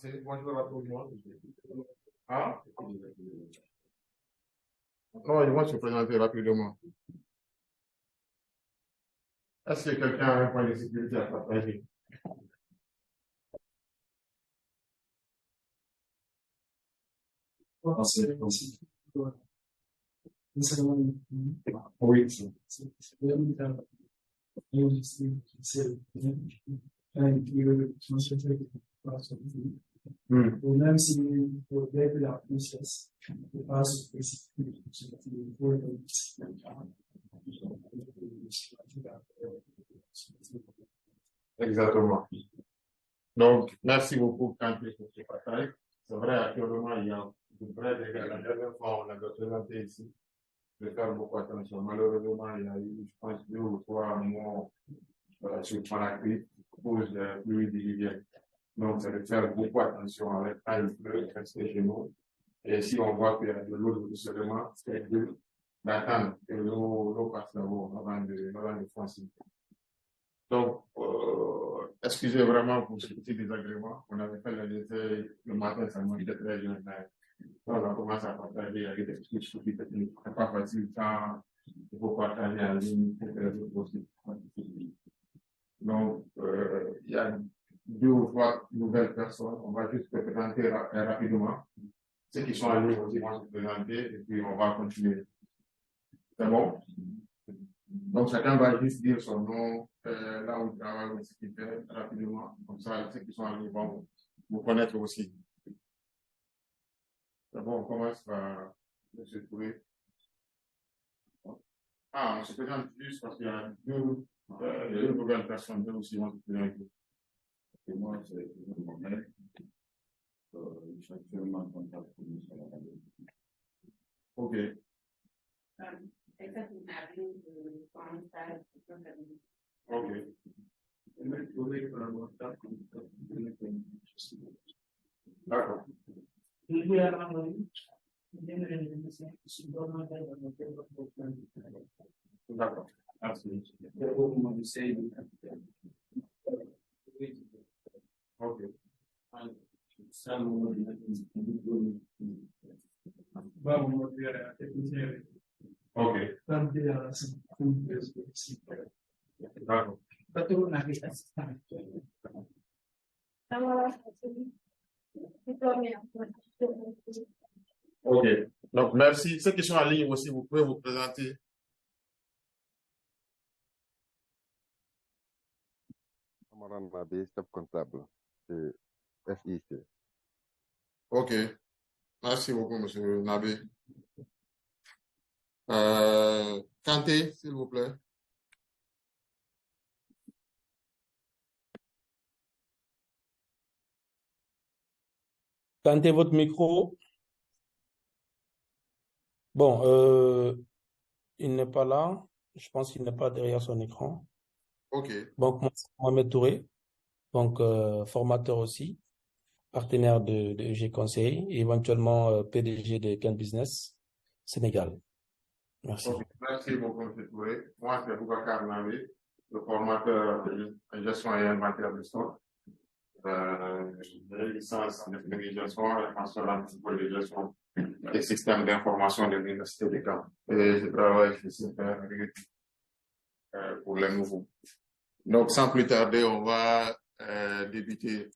commencer. Bonjour à tout le monde. Ah? Non, ils vont se présenter rapidement. Est-ce que quelqu'un a un point de sécurité à partager? Oui. Même si pour la conscience, on passe Exactement. Donc, merci beaucoup, Kanté, pour ce partage. C'est vrai, actuellement, il y a de vrais dégâts. La dernière fois, on l'a présenté ici. De faire beaucoup attention. Malheureusement, il y a eu, je pense, 2 ou 3 mois sur Conakry à cause de pluie diluvienne. Donc, c'est de faire beaucoup attention avec quand il pleut, rester chez nous. Et si on voit qu'il y a de l'eau de seulement, c'est d'attendre que l'eau passe là-haut avant de foncer. Donc, excusez vraiment pour ce petit désagrément. On avait fait le matin, ça m'a été très bien. On a commencé à partager avec des petits soucis techniques. C'est pas facile quand il faut partager en ligne pour que les autres aussi. Donc, il y a 2 ou 3 nouvelles personnes. On va juste se présenter rapidement. Ceux qui sont en ligne aussi vont se présenter et puis on va continuer. C'est bon? Donc, chacun va juste dire son nom, là où il travaille, ce qu'il fait, rapidement. Comme ça, ceux qui sont en ligne vont vous connaître aussi. D'abord, on commence par M. Touré. Ah, on se présente juste parce qu'il y a deux nouvelles personnes, deux aussi vont se présenter. Et moi, c'est Mohamed. Je suis actuellement en contact pour M. Mohamed. OK. OK. D'accord. D'accord. Merci. OK. OK. D'accord. OK. Donc, merci. Ceux qui sont en ligne aussi, vous pouvez vous présenter. Amaran Nabi, chef comptable chez FIC. OK. Merci beaucoup, M. Nabi. Kanté, s'il vous plaît. Kanté, votre micro. Bon, il n'est pas là. Je pense qu'il n'est pas derrière son écran. OK. Donc, moi, c'est Mohamed Touré, donc formateur aussi, partenaire de EG Conseil, et éventuellement PDG de Ken Business Sénégal. Merci. Okay. Merci beaucoup, M. Touré. Moi, c'est Boubacar Nabi, le formateur de gestion et inventaire de stock. J'ai licence en gestion et en type de gestion des systèmes d'information de l'Université de Caen. Et je travaille chez CPR pour les nouveaux. Donc, sans plus tarder, on va débuter.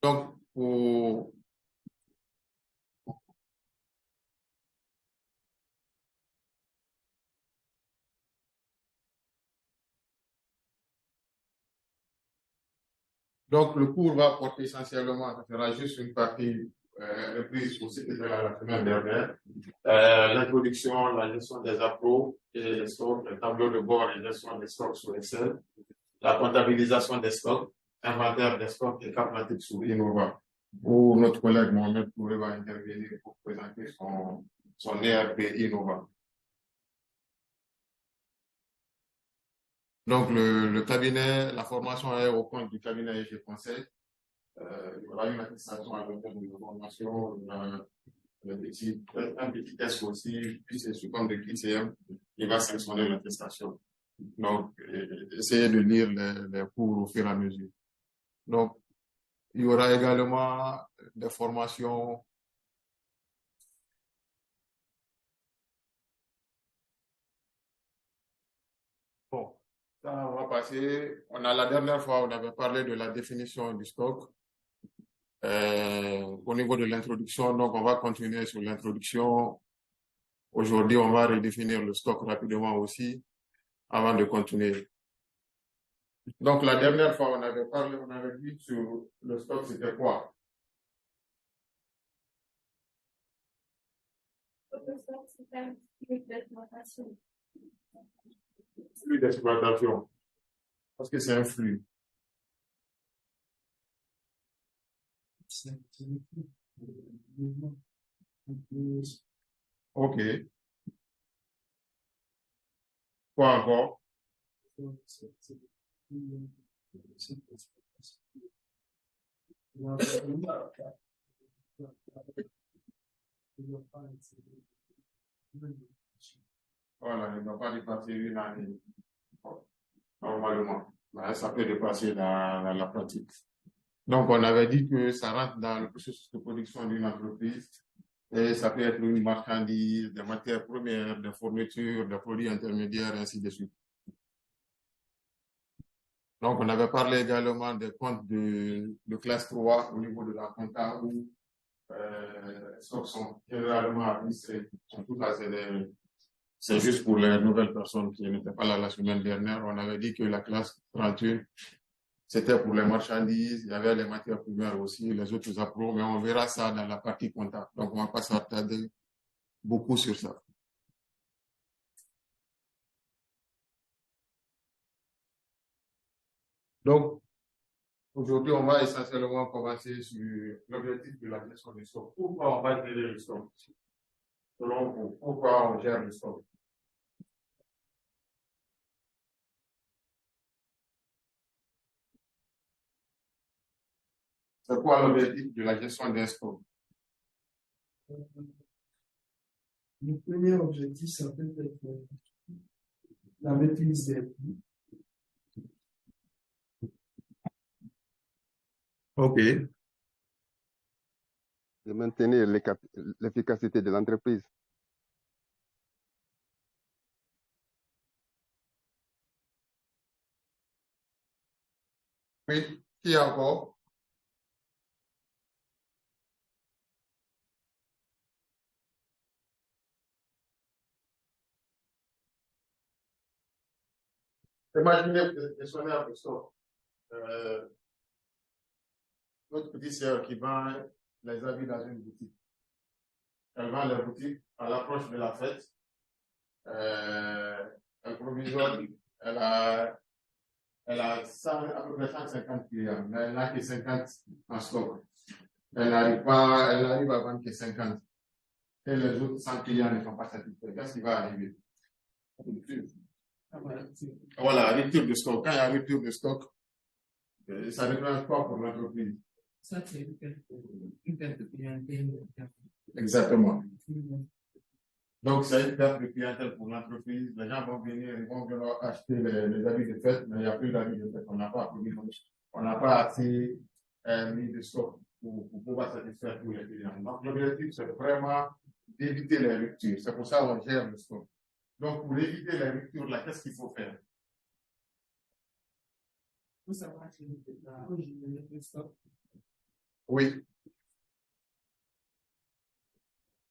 Donc, Donc, le cours va porter essentiellement, ça sera juste une partie reprise pour ce qui était la semaine dernière. L'introduction, la gestion des appros et les stocks, le tableau de bord et gestion des stocks sur Excel, la comptabilisation des stocks, inventaire des stocks et cap pratique sur Innova, où notre collègue Mohamed Touré va intervenir pour présenter son ERP Innova. Donc, le cabinet, la formation est au compte du cabinet EG Conseil. Il y aura une attestation à l'auteur de la formation, un petit test aussi, puis c'est sous compte de QTM qui va sanctionner l'attestation. Donc, essayez de lire les cours au fur et à mesure. Donc, il y aura également des formations. Bon, ça, on va passer. La dernière fois, on avait parlé de la définition du stock. Au niveau de l'introduction, donc on va continuer sur l'introduction. Aujourd'hui, on va redéfinir le stock rapidement aussi avant de continuer. Donc, la dernière fois, on avait parlé, on avait dit sur le stock, c'était quoi? Le stock, c'est un flux d'exploitation. Flux d'exploitation. Parce que c'est un flux. OK. Quoi encore? Voilà, il ne va pas dépasser une année, normalement. Mais ça peut dépasser dans la pratique. Donc, on avait dit que ça rentre dans le processus de production d'une entreprise et ça peut être une marchandise, des matières premières, des fournitures, des produits intermédiaires, ainsi de suite. Donc, on avait parlé également des comptes de classe 3 au niveau de la compta où sont généralement administrés. En tout cas, c'est juste pour les nouvelles personnes qui n'étaient pas là la semaine dernière. On avait dit que la classe 31, c'était pour les marchandises, il y avait les matières premières aussi, les autres appros, mais on verra ça dans la partie comptable. Donc, on ne va pas s'attarder beaucoup sur ça. Donc, aujourd'hui, on va essentiellement commencer sur l'objectif de la gestion des stocks. Pourquoi on va gérer le stock? Selon vous, pourquoi on gère le stock? C'est quoi l'objectif de la gestion des stocks? Le premier objectif, ça peut être la maîtrise des prix. OK. De maintenir l'efficacité de l'entreprise. Oui, qui encore? Imaginez que vous êtes gestionnaire de stock. Notre petite sœur qui vend les habits dans une boutique. Elle vend les boutiques à l'approche de la fête. Elle provisionne, elle a 100, à peu près 150 clients, mais elle n'a que 50 en stock. Elle arrive à vendre que 50. Et les autres 100 clients ne sont pas satisfaits. Qu'est-ce qui va arriver? Voilà, rupture de stock. Quand il y a rupture de stock, ça déclenche quoi pour l'entreprise? Ça, c'est une perte de clientèle. Exactement. Donc, c'est une perte de clientèle pour l'entreprise. Les gens vont venir, ils vont venir acheter les habits de fête, mais il n'y a plus d'habits de fête. On n'a pas assez mis de stock pour pouvoir satisfaire tous les clients. Donc, l'objectif, c'est vraiment d'éviter les ruptures. C'est pour ça qu'on gère le stock. Donc, pour éviter les ruptures, là, qu'est-ce qu'il faut faire? Faut savoir que le stock. Oui.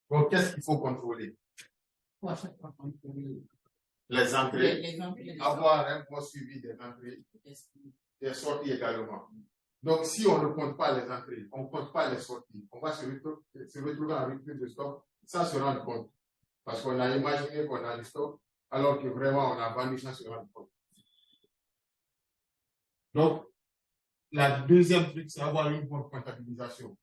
Donc, qu'est-ce qu'il faut contrôler? Faut à chaque fois contrôler Les entrées. les entrées. Avoir un bon suivi des entrées. Des sorties également. Donc, si on ne compte pas les entrées, on ne compte pas les sorties, on va se retrouver en rupture de stock sans se rendre compte. Parce qu'on a imaginé qu'on a du stock, alors que vraiment on a vendu sans se rendre compte. Donc, la deuxième truc, c'est avoir une bonne comptabilisation.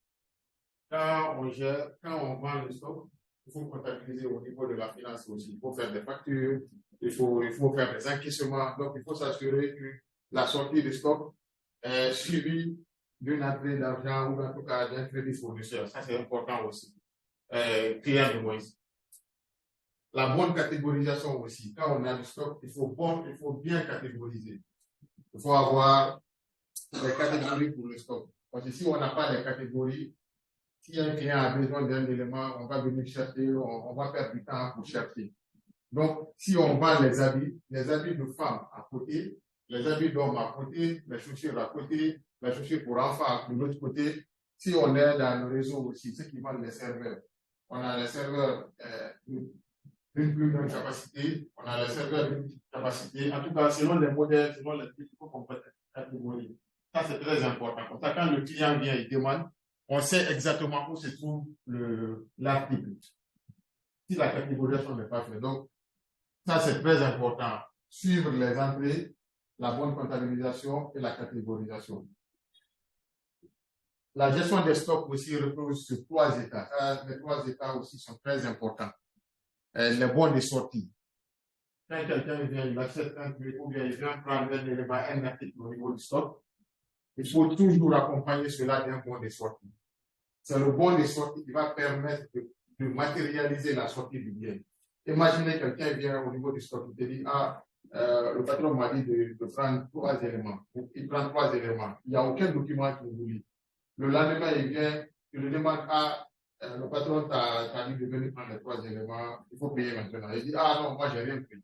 Quand on vend le stock, il faut comptabiliser au niveau de la finance aussi. Il faut faire des factures, il faut faire des encaissements. Donc, il faut s'assurer que la sortie de stock est suivie d'une entrée d'argent ou en tout cas d'un crédit fournisseur. Ça, c'est important aussi. Client de Moïse. La bonne catégorisation aussi. Quand on a du stock, il faut bien catégoriser. Il faut avoir les catégories pour le stock. Parce que si on n'a pas les catégories, si un client a besoin d'un élément, on va venir chercher, on va perdre du temps pour chercher. Donc, si on vend les habits de femmes à côté, les habits d'hommes à côté, les chaussures à côté, les chaussures pour enfants de l'autre côté, si on est dans le réseau aussi, ceux qui vendent les serveurs, on a les serveurs d'une plus grande capacité, on a les serveurs d'une petite capacité. En tout cas, selon les modèles, selon les types qu'on peut catégoriser. Ça, c'est très important. Comme ça, quand le client vient, il demande, on sait exactement où se trouve l'article. Si la catégorisation n'est pas faite. Donc, ça, c'est très important. Suivre les entrées, la bonne comptabilisation et la catégorisation. La gestion des stocks aussi repose sur 3 états. Les 3 états aussi sont très importants. Les bons des sorties. Quand quelqu'un vient, il achète un truc ou bien il vient prendre un élément, un article au niveau du stock, il faut toujours accompagner cela d'un bon des sorties. C'est le bon des sorties qui va permettre de matérialiser la sortie du bien. Imaginez quelqu'un vient au niveau du stock, il te dit, le patron m'a dit de prendre 3 éléments. Il prend 3 éléments. Il n'y a aucun document qui vous lit. Le lendemain, il vient, il lui demande, le patron t'a dit de venir prendre les 3 éléments, il faut payer maintenant. Il dit, non, moi, j'ai rien pris.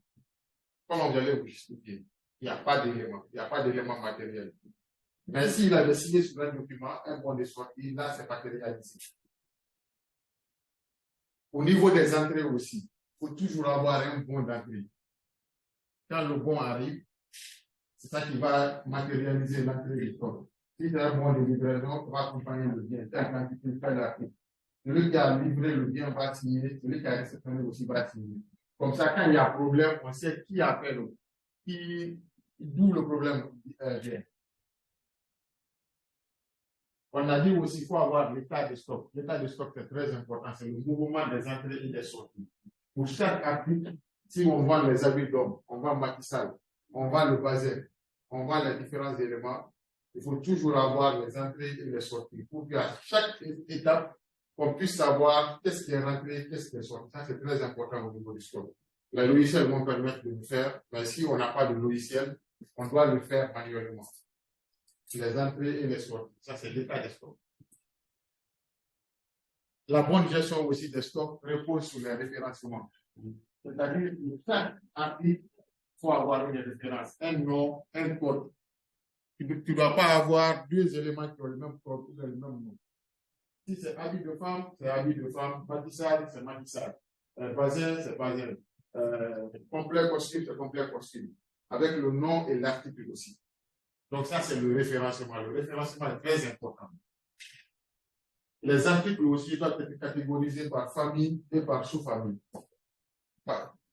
Comment vous allez vous justifier? Il n'y a pas d'élément, il n'y a pas d'élément matériel. Mais s'il avait signé sur un document, un bon de sortie, là, c'est matérialisé. Au niveau des entrées aussi, il faut toujours avoir un bon d'entrée. Quand le bon arrive, c'est ça qui va matérialiser l'entrée du stock. Si c'est un bon de livraison, on va accompagner le bien. Quand il fait l'article. Celui qui a livré le bien va signer, celui qui a réceptionné aussi va signer. Comme ça, quand il y a problème, on sait qui appelle, d'où le problème vient. On a dit aussi qu'il faut avoir l'état de stock. L'état de stock, c'est très important. C'est le mouvement des entrées et des sorties. Pour chaque article, si on vend les habits d'hommes, on vend Matissal, on vend le bazin, on vend les différents éléments, il faut toujours avoir les entrées et les sorties pour qu'à chaque étape, qu'on puisse savoir qu'est-ce qui est rentré, qu'est-ce qui est sorti. Ça, c'est très important au niveau du stock. Les logiciels vont permettre de le faire, mais si on n'a pas de logiciel, on doit le faire manuellement. Les entrées et les sorties. Ça, c'est l'état des stocks. La bonne gestion aussi des stocks repose sur les référencements. C'est-à-dire que chaque article, il faut avoir une référence, un nom, un code. Tu ne dois pas avoir 2 éléments qui ont le même code ou le même nom. Si c'est habit de femme, c'est habit de femme. Matissade, c'est matissade. Bazin, c'est bazin. Complet costume, c'est complet costume. Avec le nom et l'article aussi. Donc ça, c'est le référencement. Le référencement est très important. Les articles aussi doivent être catégorisés par famille et par sous-famille.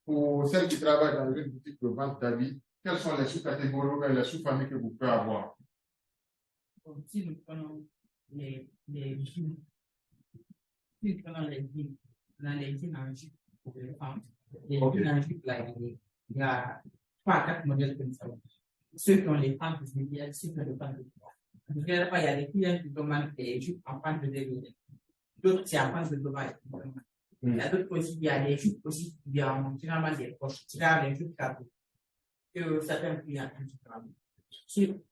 Pour celles qui travaillent dans une boutique de vente d'habits, quelles sont les sous-catégories et les sous-familles que vous pouvez avoir? Si nous prenons les jeans, si nous prenons les jeans, dans les jeans en jupe pour les femmes, les jeans en jupe, là, il y a 3-4 modèles comme ça. Ceux qui ont les femmes de délivrance, ceux qui ont les femmes de délivrance. Il y a des clients qui demandent des jupes en pente de délivrance. D'autres, c'est en pente de délivrance. Il y a d'autres aussi, il y a des jupes aussi, il y a généralement des poches, il y a des jupes carreaux. Que certains clients ont du travail.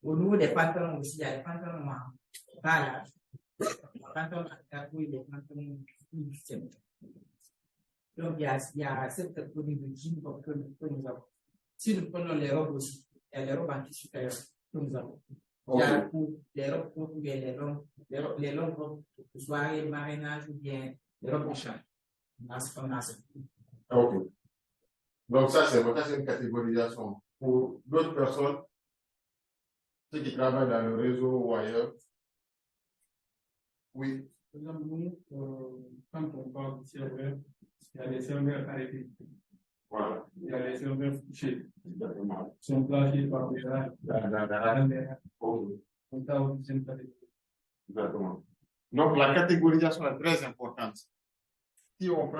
Au niveau des pantalons aussi, il y a des pantalons en bas, des pantalons en carreau et des pantalons en. Donc, il y a cette catégorie de jeans que nous avons. Si nous prenons les robes aussi, il y a les robes en tissu supérieur que nous avons. Il y a les robes courtes ou bien les longues robes de soirée, mariage ou bien les robes de chambre. Ok. Donc ça, c'est une catégorisation. Pour d'autres personnes, ceux qui travaillent dans le réseau ou ailleurs, oui. Par exemple, nous, quand on parle de serveur, il y a des serveurs arrêtés. Voilà. Il y a les serveurs couchés. Exactement. Ils sont placés par des rails. Donc, ça aussi, c'est une catégorie. Exactement. Donc, la catégorisation est très importante. Si on prend